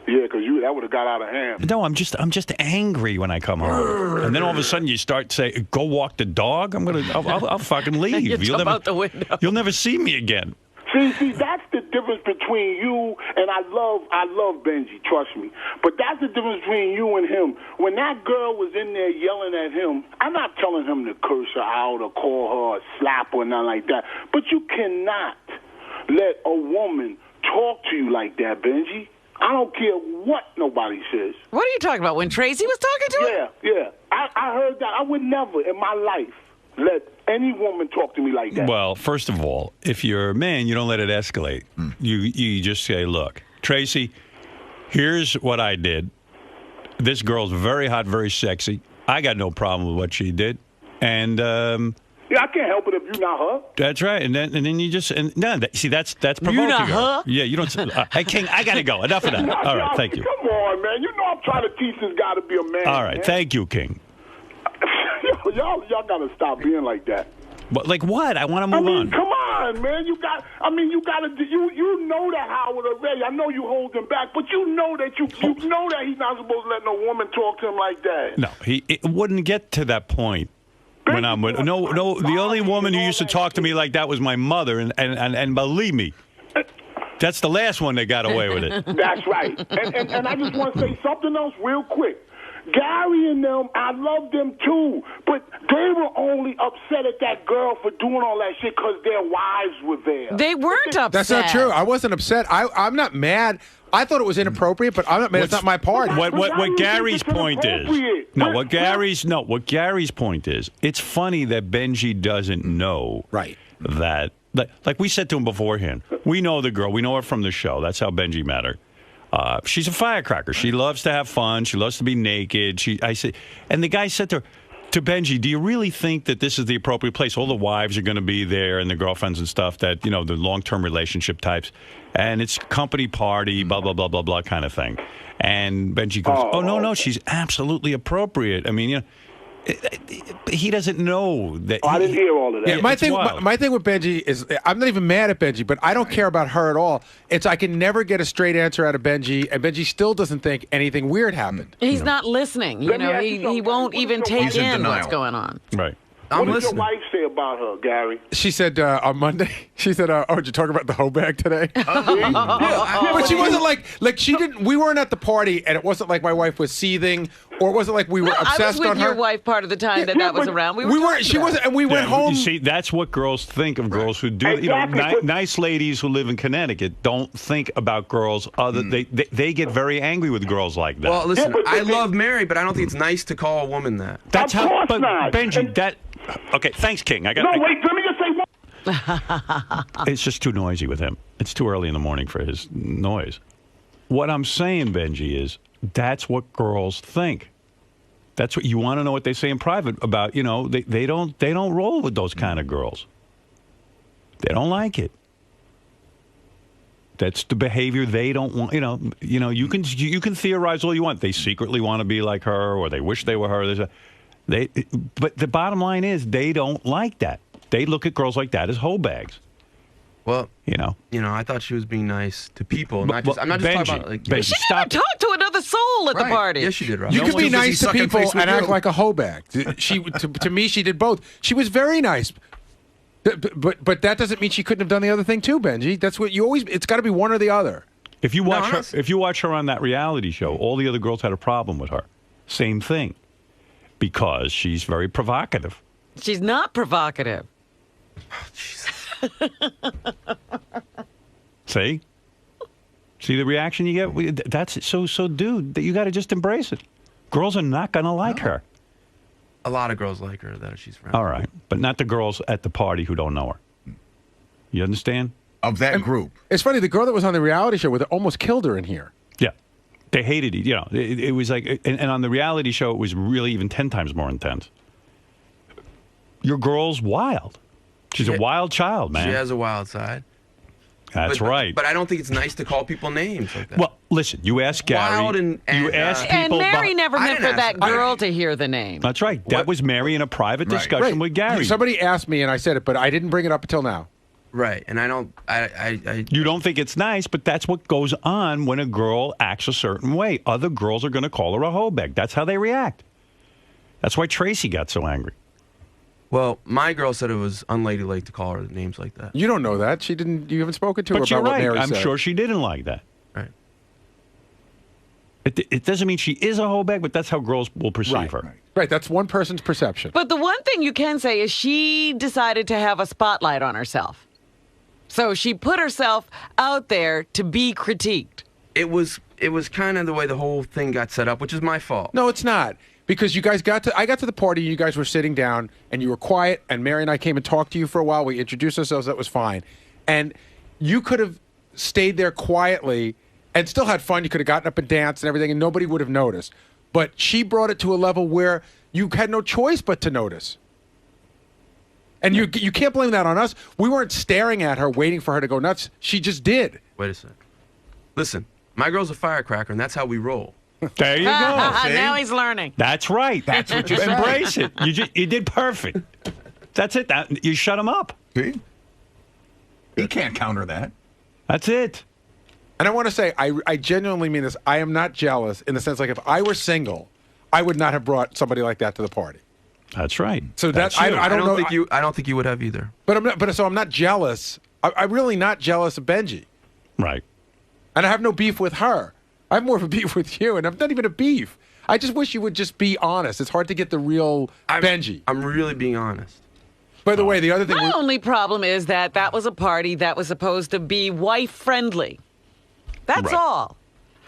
Yeah, because that would have got out of hand. No, I'm just angry when I come home, and then all of a sudden you start saying, "Go walk the dog." I'll fucking leave. You jump out the window. You'll never see me again. See, that's the difference between you and I love Benjy, trust me. But that's the difference between you and him. When that girl was in there yelling at him, I'm not telling him to curse her out or call her or slap her or nothing like that. But you cannot let a woman talk to you like that, Benjy. I don't care what nobody says. What are you talking about? When TRACEY was talking to her? Yeah. I heard that. I would never in my life let any woman talk to me like that. Well, first of all, if you're a man, you don't let it escalate. You just say, look, TRACEY, here's what I did. This girl's very hot, very sexy. I got no problem with what she did. And yeah, I can't help it if you're not her. That's right. And then you just that's provoking. You're not her? Yeah, you don't. Hey, King, I got to go. Enough of that. All right, thank you. Come on, man. You know I'm trying to teach this guy to be a man. All right, thank you, King. Y'all got to stop being like that. But like what? I want to move on. Come on, on, man. You got to. You know that, Howard, already. I know you hold him back, but you know that you know that he's not supposed to let no woman talk to him like that. No, it wouldn't get to that point. When I'm with no, the only woman who used to talk to me like that was my mother, and believe me, that's the last one that got away with it. That's right. And I just want to say something else real quick. Gary and them, I love them too, but they were only upset at that girl for doing all that shit because their wives were there. They weren't upset. That's not true. I wasn't upset. I'm not mad. I thought it was inappropriate, but I'm not mad. It's not my party. What Gary's point is, what Gary's point is, it's funny that Benjy doesn't know that, like we said to him beforehand, we know the girl, we know her from the show. That's how Benjy met her. She's a firecracker. She loves to have fun. She loves to be naked. And the guy said to Benjy, do you really think that this is the appropriate place? All the wives are going to be there and the girlfriends and stuff that, the long-term relationship types. And it's company party, blah, blah, blah, blah, blah kind of thing. And Benjy goes, no, she's absolutely appropriate. I mean, he doesn't know that. I didn't hear all of that. Yeah, my thing with Benjy is I'm not even mad at Benjy, but I don't care about her at all. It's I can never get a straight answer out of Benjy, and Benjy still doesn't think anything weird happened. He's not listening. He won't even take in what's going on. Right. What did your wife say about her, Gary? She said on Monday, did you talk about the hoe bag today? But she wasn't like she didn't. We weren't at the party, and it wasn't like my wife was seething, or it wasn't like we were obsessed on her. I was with your wife part of the time that was around. We weren't. She wasn't, and we went home. You see, that's what girls think of girls who do. Exactly. Nice ladies who live in Connecticut don't think about girls. They get very angry with girls like that. Well, listen, I love Mary, but I don't think it's nice to call a woman that. That's of course not. Benjy, okay, thanks, King. Wait, let me just say one. It's just too noisy with him. It's too early in the morning for his noise. What I'm saying, Benjy, is that's what girls think. That's what you want to know what they say in private about. They don't roll with those kind of girls. They don't like it. That's the behavior they don't want. You can theorize all you want. They secretly want to be like her, or they wish they were her. But the bottom line is they don't like that. They look at girls like that as hoe bags. Well, I thought she was being nice to people. I'm not just Benjy, talking about Benjy, she didn't talk to another soul at the party. Yes, she did, Rob. You can be nice to people and act like a hoe bag. To me, she did both. She was very nice. But that doesn't mean she couldn't have done the other thing too, Benjy. That's what you always. It's got to be one or the other. If you watch her on that reality show, all the other girls had a problem with her. Same thing. Because she's very provocative. She's not provocative. Oh, Jesus. See the reaction you get? That's so, dude, that you got to just embrace it. Girls are not going to like her. A lot of girls like her that she's friends. All right, but not the girls at the party who don't know her. You understand? Of that group. It's funny, the girl that was on the reality show with her almost killed her in here. Yeah. They hated it. It was like, and on the reality show, it was really even 10 times more intense. Your girl's wild. She's a wild child, man. She has a wild side. That's right. But I don't think it's nice to call people names like that. Well, listen, you ask Gary. Wild you ask people. And Mary never meant for that girl to hear the name. That's right. That was Mary in a private discussion with Gary. Somebody asked me, and I said it, but I didn't bring it up until now. Right, and I don't. You don't think it's nice, but that's what goes on when a girl acts a certain way. Other girls are going to call her a hoe bag. That's how they react. That's why TRACEY got so angry. Well, my girl said it was unladylike to call her names like that. You don't know that. She didn't. You haven't spoken to her but about what Mary I'm said. sure she didn't like that. Right. It doesn't mean she is a hoe bag, but that's how girls will perceive her. Right. That's one person's perception. But the one thing you can say is she decided to have a spotlight on herself. So she put herself out there to be critiqued. It was kind of the way the whole thing got set up, which is my fault. No, it's not. Because you guys I got to the party, you guys were sitting down, and you were quiet, and Mary and I came and talked to you for a while. We introduced ourselves. That was fine. And you could have stayed there quietly and still had fun. You could have gotten up and danced and everything, and nobody would have noticed. But she brought it to a level where you had no choice but to notice. And you can't blame that on us. We weren't staring at her, waiting for her to go nuts. She just did. Wait a second. Listen, my girl's a firecracker, and that's how we roll. There you go. Now he's learning. That's right. That's what you said. Embrace it. You did perfect. That's it. You shut him up. See? He can't counter that. That's it. And I want to say, I genuinely mean this. I am not jealous in the sense, like, if I were single, I would not have brought somebody like that to the party. That's right. So That's I don't know. I don't think you would have either. But I'm not. So I'm not jealous. I'm really not jealous of Benjy. Right. And I have no beef with her. I have more of a beef with you, and I'm not even a beef. I just wish you would just be honest. It's hard to get the real Benjy. I'm really being honest. By the way, the other thing. My only problem is that was a party that was supposed to be wife friendly. That's all.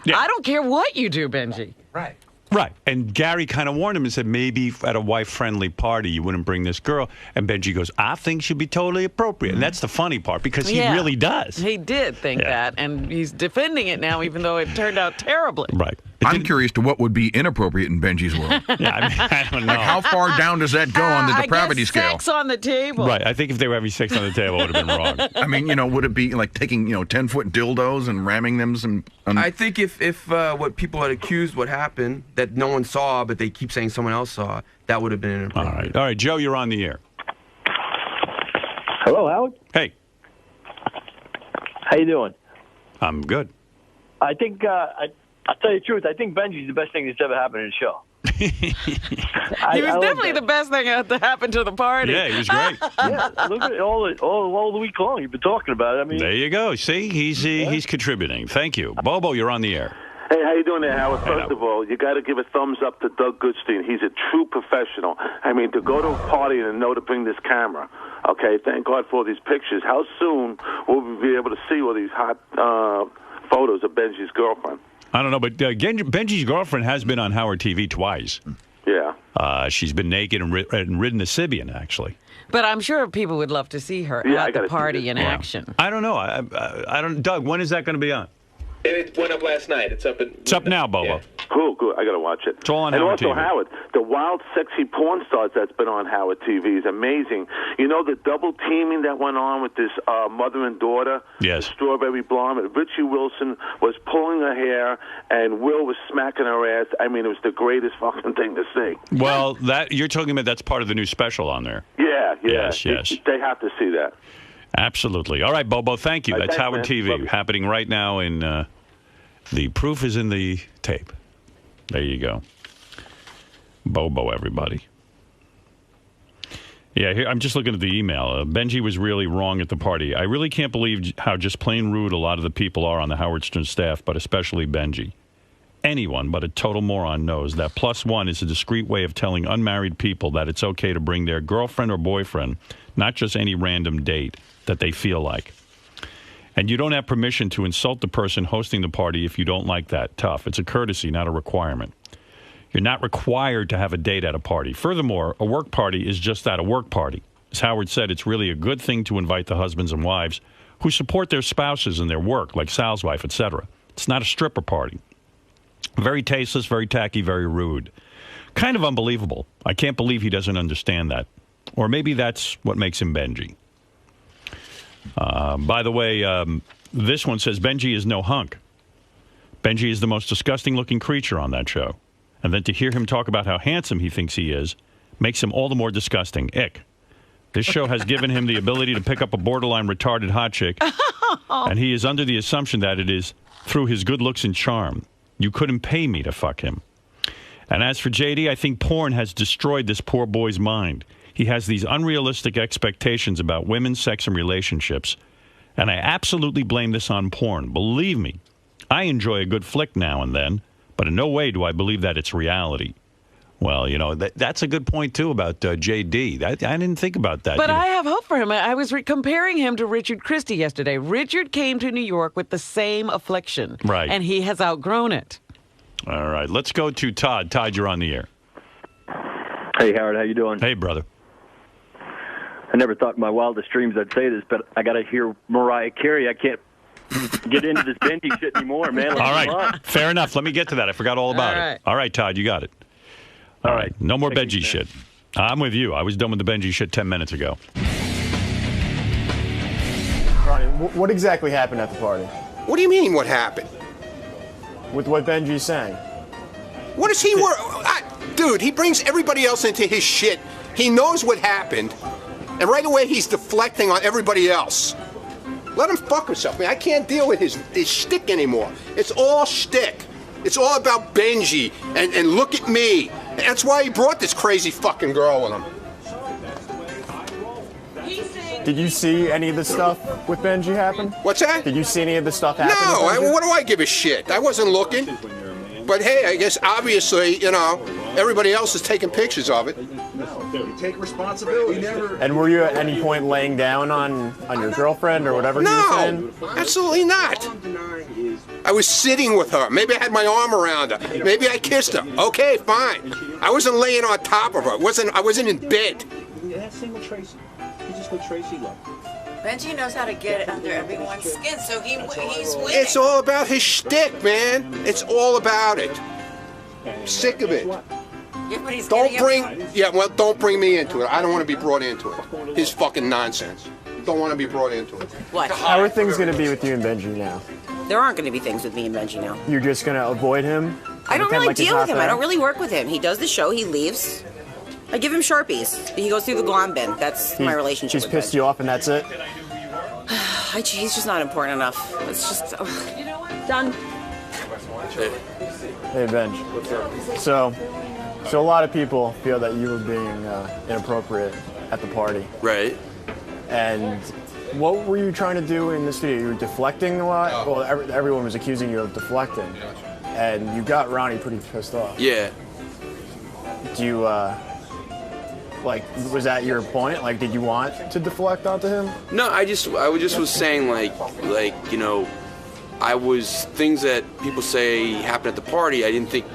Yeah. I don't care what you do, Benjy. Right. Right. And Gary kind of warned him and said, maybe at a wife-friendly party you wouldn't bring this girl. And Benjy goes, I think she'd be totally appropriate. And that's the funny part, because he really does. He did think that, and he's defending it now, even though it turned out terribly. Right. I'm curious to what would be inappropriate in Benjy's world. I don't know. Like, how far down does that go on the depravity scale? Sex on the table. Right. I think if they were having sex on the table, it would have been wrong. I mean, would it be like taking, 10-foot dildos and ramming them some... I think if what people had accused what happened, that no one saw, but they keep saying someone else saw, that would have been inappropriate. All right, Joe, you're on the air. Hello, Howard. Hey. How you doing? I'm good. I think, I'll tell you the truth, I think Benjy's the best thing that's ever happened in the show. He was definitely the best thing that happened to the party. Yeah, he was great. Yeah, look at it all the week long. You've been talking about it. I mean, there you go. See, he's contributing. Thank you. Bobo, you're on the air. Hey, how you doing there, Howard? First of all, you got to give a thumbs up to Doug Goodstein. He's a true professional. I mean, to go to a party and know to bring this camera. Okay, thank God for all these pictures. How soon will we be able to see all these hot photos of Benjy's girlfriend? I don't know, but Benjy's girlfriend has been on Howard TV twice. Yeah. She's been naked and ridden a Sybian, actually. But I'm sure people would love to see her at the party in action. I don't know. I don't. Doug, when is that going to be on? It went up last night. It's up now, Bobo. Yeah. Cool, good. I got to watch it. It's all on and Howard also, TV. Howard, the wild, sexy porn stars that's been on Howard TV is amazing. You know, the double teaming that went on with this mother and daughter? Yes. Strawberry Blonde. Richie Wilson was pulling her hair, and Will was smacking her ass. I mean, it was the greatest fucking thing to see. Well, that you're talking about, that's part of the new special on there. Yeah. Yes. They have to see that. Absolutely. All right, Bobo, thank you. All right, that's thanks, Howard man. TV, happening right now in... the proof is in the tape. There you go. Bobo, everybody. Yeah, here, I'm just looking at the email. Benjy was really wrong at the party. I really can't believe how just plain rude a lot of the people are on the Howard Stern staff, but especially Benjy. Anyone but a total moron knows that +1 is a discreet way of telling unmarried people that it's okay to bring their girlfriend or boyfriend, not just any random date that they feel like. And you don't have permission to insult the person hosting the party if you don't like that. Tough. It's a courtesy, not a requirement. You're not required to have a date at a party. Furthermore, a work party is just that, a work party. As Howard said, it's really a good thing to invite the husbands and wives who support their spouses in their work, like Sal's wife, etc. It's not a stripper party. Very tasteless, very tacky, very rude. Kind of unbelievable. I can't believe he doesn't understand that. Or maybe that's what makes him Benjy. By the way, this one says Benjy is no hunk. Benjy is the most disgusting-looking creature on that show. And then to hear him talk about how handsome he thinks he is makes him all the more disgusting. Ick. This show has given him the ability to pick up a borderline retarded hot chick, and he is under the assumption that it is through his good looks and charm. You couldn't pay me to fuck him. And as for JD, I think porn has destroyed this poor boy's mind. He has these unrealistic expectations about women, sex, and relationships. And I absolutely blame this on porn. Believe me, I enjoy a good flick now and then, but in no way do I believe that it's reality. Well, that's a good point, too, about JD. I didn't think about that. But I have hope for him. I was comparing him to Richard Christie yesterday. Richard came to New York with the same affliction. Right. And he has outgrown it. All right. Let's go to Todd. Todd, you're on the air. Hey, Howard. How you doing? Hey, brother. I never thought in my wildest dreams I'd say this, but I got to hear Mariah Carey. I can't get into this Benjy shit anymore, man. All right. Fair enough. Let me get to that. I forgot all about it. All right, Todd, you got it. All right. No more Benjy shit. I'm with you. I was done with the Benjy shit 10 minutes ago. Ronnie, what exactly happened at the party? What do you mean, what happened? With what Benjy's saying. What is he dude, he brings everybody else into his shit. He knows what happened, and right away he's deflecting on everybody else. Let him fuck himself, man. I can't deal with his shtick anymore. It's all shtick. It's all about Benjy and look at me. That's why he brought this crazy fucking girl with him. Did you see any of this stuff with Benjy happen? What's that? Did you see any of this stuff happen? No, what do I give a shit? I wasn't looking. But hey, I guess obviously, you know, everybody else is taking pictures of it. You take responsibility. And were you at any point laying down on your girlfriend or whatever he was saying? No, absolutely not. I was sitting with her. Maybe I had my arm around her. Maybe I kissed her. Okay, fine. I wasn't laying on top of her. I wasn't in bed. That's single Tracy. You just let Tracy go. Benjy knows how to get under everyone's skin, so he's winning. It's all about his shtick, man. It's all about it. I'm sick of it. Yeah, but he's don't bring me into it. I don't want to be brought into it. His fucking nonsense. Don't want to be brought into it. What? How are things going to be with you and Benjy now? There aren't going to be things with me and Benjy now. You're just going to avoid him? I don't really deal with him. I don't really work with him. He does the show. He leaves. I give him Sharpies. He goes through the glom bin. That's my relationship with pissed you off and that's it? He's just not important enough. It's just... Done. Hey, Benj. So a lot of people feel that you were being inappropriate at the party. Right. And what were you trying to do in the studio? You were deflecting a lot? Well, everyone was accusing you of deflecting. And you got Ronnie pretty pissed off. Yeah. Do you, was that your point? Like, did you want to deflect onto him? No, I just was saying like, you know, things that people say happened at the party. I didn't think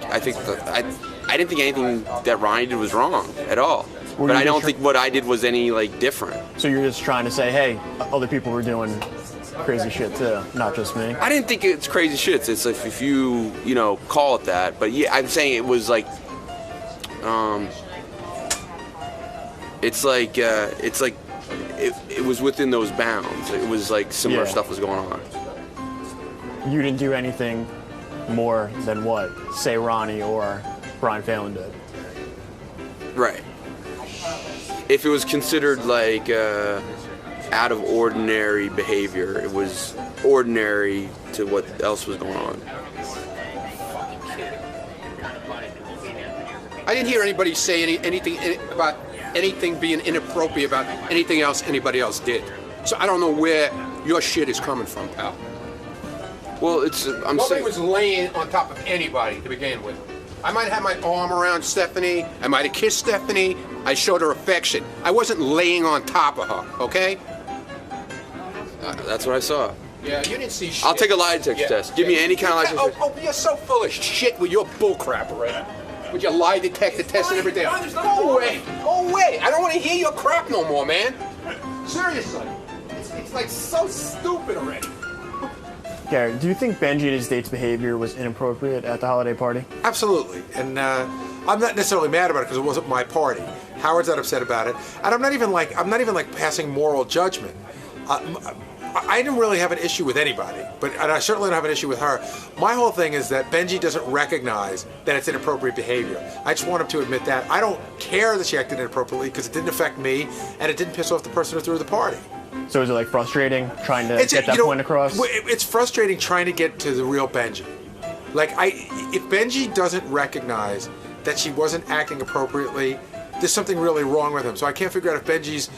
anything that Ronnie did was wrong at all. But I don't think what I did was any different. So you're just trying to say, hey, other people were doing crazy shit too, not just me. I didn't think it's crazy shit. It's like if you call it that. But yeah, I'm saying it was like, it was within those bounds. It was like similar stuff was going on. You didn't do anything more than what, say, Ronnie or Brian Phelan did. Right. If it was considered like out of ordinary behavior, it was ordinary to what else was going on. I didn't hear anybody say anything about anything being inappropriate about anything else anybody else did. So I don't know where your shit is coming from, pal. Well, nobody was laying on top of anybody to begin with. I might have my arm around Stephanie. I might have kissed Stephanie. I showed her affection. I wasn't laying on top of her, okay? That's what I saw. Yeah, you didn't see shit. I'll take a lie detector test. Give me any kind of lie detector test. Oh, you're so full of shit with your bullcrap, right? With your lie detector test and everything. Go away. Go away. I don't want to hear your crap no more, man. Seriously. It's like so stupid already. Gary, do you think Benjy and his date's behavior was inappropriate at the holiday party? Absolutely, and I'm not necessarily mad about it because it wasn't my party. Howard's not upset about it, and I'm not even like passing moral judgment. I didn't really have an issue with anybody, and I certainly don't have an issue with her. My whole thing is that Benjy doesn't recognize that it's inappropriate behavior. I just want him to admit that. I don't care that she acted inappropriately because it didn't affect me, and it didn't piss off the person who threw the party. So is it frustrating trying to get that point across? It's frustrating trying to get to the real Benjy. If Benjy doesn't recognize that she wasn't acting appropriately, there's something really wrong with him. So I can't figure out if Benjy's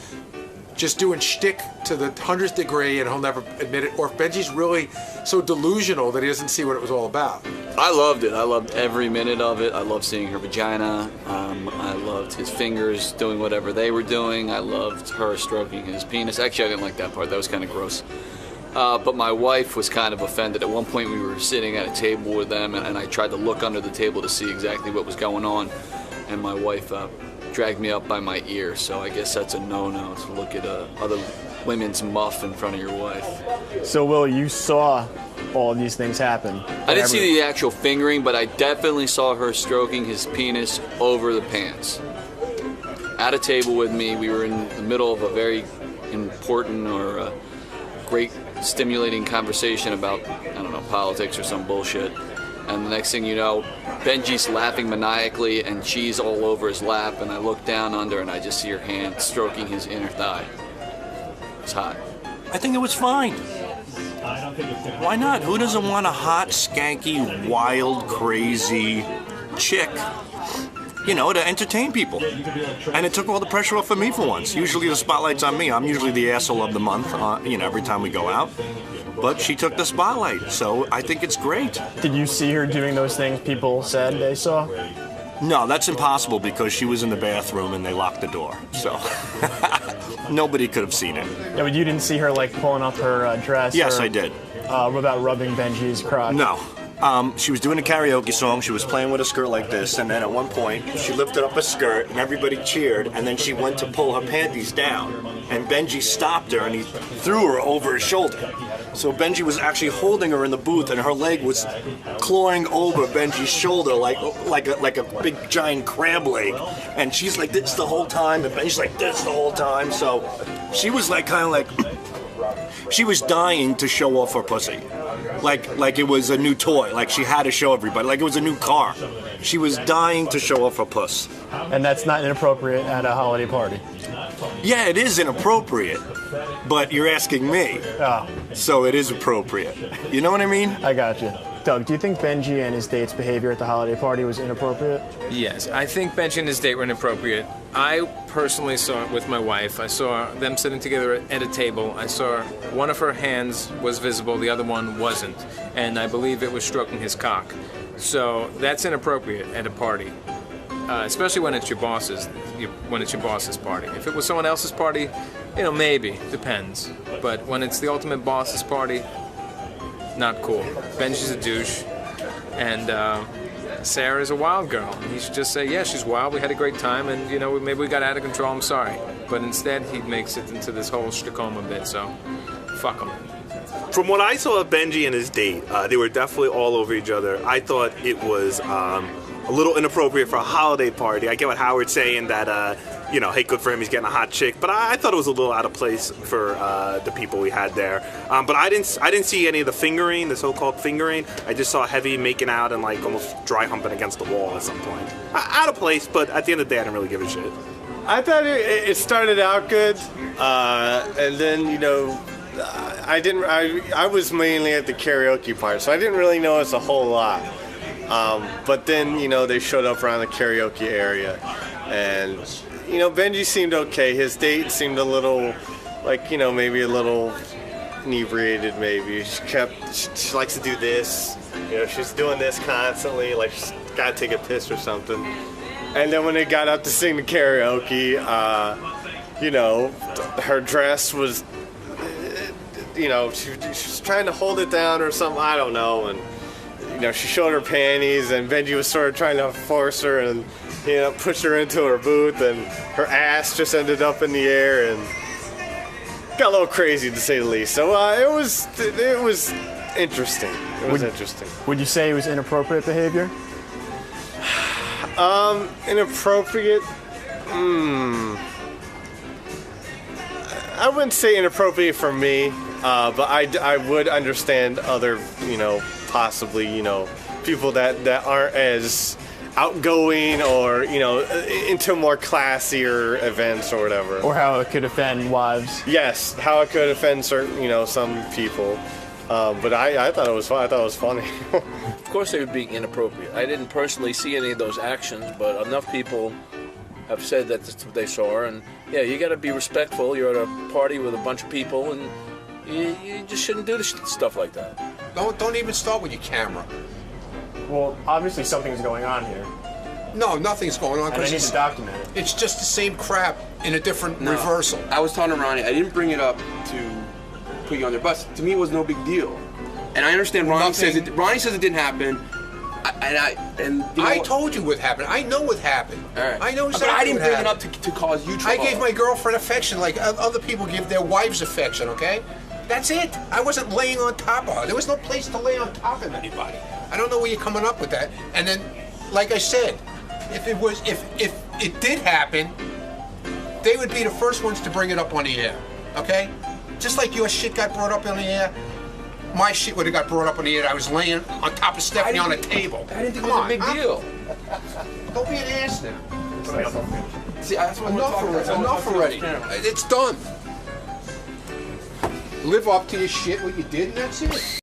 just doing shtick to the 100th degree and he'll never admit it, or if Benjy's really so delusional that he doesn't see what it was all about. I loved it. I loved every minute of it. I loved seeing her vagina. I loved his fingers doing whatever they were doing. I loved her stroking his penis. Actually, I didn't like that part. That was kind of gross. But my wife was kind of offended. At one point, we were sitting at a table with them, and I tried to look under the table to see exactly what was going on. And my wife dragged me up by my ear, so I guess that's a no-no to look at other women's muff in front of your wife. So, Will, you saw all of these things happen? I didn't see the actual fingering, but I definitely saw her stroking his penis over the pants. At a table with me, we were in the middle of a very important or great stimulating conversation about, I don't know, politics or some bullshit. And the next thing you know, Benjy's laughing maniacally and cheese all over his lap, and I look down under and I just see her hand stroking his inner thigh. It's hot. I think it was fine. Why not? Who doesn't want a hot, skanky, wild, crazy chick, you know, to entertain people? And it took all the pressure off of me for once. Usually the spotlight's on me. I'm usually the asshole of the month, you know, every time we go out. But she took the spotlight, so I think it's great. Did you see her doing those things people said they saw? No, that's impossible because she was in the bathroom and they locked the door. So nobody could have seen it. Yeah, but you didn't see her like pulling up her dress? Yes, or, I did. Without rubbing Benji's crotch? No. She was doing a karaoke song. She was playing with a skirt like this, and then at one point she lifted up a skirt and everybody cheered, and then she went to pull her panties down, and Benjy stopped her and he threw her over his shoulder. So Benjy was actually holding her in the booth, and her leg was clawing over Benji's shoulder like a big giant crab leg, and she's like this the whole time, and Benji's like this the whole time. So she was like kind of like she was dying to show off her pussy. Like it was a new toy, like she had to show everybody, like it was a new car. She was dying to show off her puss. And that's not inappropriate at a holiday party? Yeah, it is inappropriate, but you're asking me. Oh. So it is appropriate. You know what I mean? I got you. Doug, do you think Benjy and his date's behavior at the holiday party was inappropriate? Yes, I think Benjy and his date were inappropriate. I personally saw it with my wife. I saw them sitting together at a table. I saw one of her hands was visible, the other one wasn't. And I believe it was stroking his cock. So that's inappropriate at a party, especially when it's your boss's party. If it was someone else's party, you know, maybe, depends. But when it's the ultimate boss's party, not cool. Benji's a douche, and Sarah's a wild girl. And he should just say, yeah, she's wild, we had a great time, and, you know, maybe we got out of control, I'm sorry. But instead, he makes it into this whole Stockholm bit, so fuck him. From what I saw of Benjy and his date, they were definitely all over each other. I thought it was a little inappropriate for a holiday party. I get what Howard's saying that, you know, hey, good for him, he's getting a hot chick. But I thought it was a little out of place for the people we had there. But I didn't see any of the fingering, the so-called fingering. I just saw heavy making out and like almost dry humping against the wall at some point. Out of place, but at the end of the day, I didn't really give a shit. I thought it started out good, and then, you know, I was mainly at the karaoke part, so I didn't really notice a whole lot. But then, you know, they showed up around the karaoke area, and, you know, Benjy seemed okay. His date seemed a little, like, you know, maybe a little inebriated, maybe. She likes to do this. You know, she's doing this constantly, like she's got to take a piss or something. And then when they got up to sing the karaoke, you know, her dress was, you know, she was trying to hold it down or something, I don't know. And, you know, she showed her panties, and Benjy was sort of trying to force her and, you know, push her into her booth, and her ass just ended up in the air and got a little crazy, to say the least. So it was interesting. It was interesting. Would you say it was inappropriate behavior? Inappropriate? I wouldn't say inappropriate for me, but I would understand other, you know, possibly, you know, people that aren't as outgoing or, you know, into more classier events or whatever. Or how it could offend wives. Yes, how it could offend certain, you know, some people. But I thought it was fun. I thought it was funny. Of course they were being inappropriate. I didn't personally see any of those actions, but enough people have said that that's what they saw. And yeah, you got to be respectful. You're at a party with a bunch of people, and you just shouldn't do stuff like that. Don't even start with your camera. Well, obviously something's going on here. No, nothing's going on. And I need to document it. It's just the same crap in a different reversal. I was telling Ronnie, I didn't bring it up to put you on their bus. To me, it was no big deal. And I understand Ronnie says it didn't happen. I told you what happened. I know what happened. All right. I know exactly. But I didn't bring it up to cause you trouble. I gave my girlfriend affection like other people give their wives affection. Okay, that's it. I wasn't laying on top of her. There was no place to lay on top of anybody. I don't know where you're coming up with that. And then, like I said, if it did happen, they would be the first ones to bring it up on the air. Okay, just like your shit got brought up on the air. My shit would have got brought up on the air. I was laying on top of Stephanie on a table. I didn't think it was a big deal. Don't be an ass now. See, that's what enough already. It's done. live up to your shit, what you did, and that's it.